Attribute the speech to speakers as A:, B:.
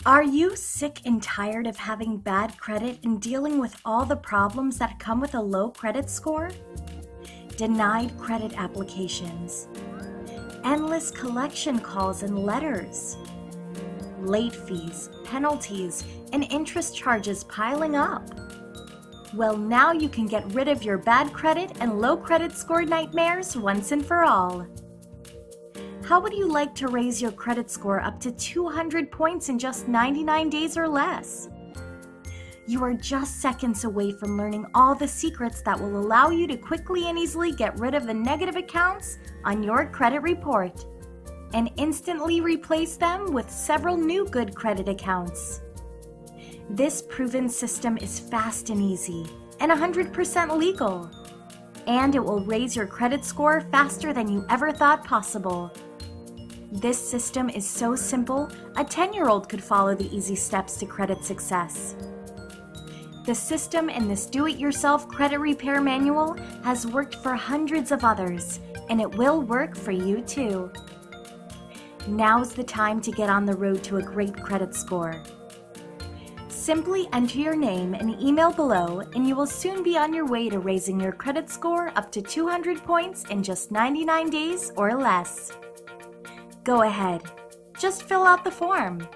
A: Are you sick and tired of having bad credit and dealing with all the problems that come with a low credit score? Denied credit applications, endless collection calls and letters, late fees, penalties, and interest charges piling up. Well, now you can get rid of your bad credit and low credit score nightmares once and for all. How would you like to raise your credit score up to 200 points in just 99 days or less? You are just seconds away from learning all the secrets that will allow you to quickly and easily get rid of the negative accounts on your credit report and instantly replace them with several new good credit accounts. This proven system is fast and easy and 100% legal, and it will raise your credit score faster than you ever thought possible. This system is so simple, a 10-year-old could follow the easy steps to credit success. The system in this do-it-yourself credit repair manual has worked for hundreds of others, and it will work for you too. Now's the time to get on the road to a great credit score. Simply enter your name and email below, and you will soon be on your way to raising your credit score up to 200 points in just 99 days or less. Go ahead, just fill out the form.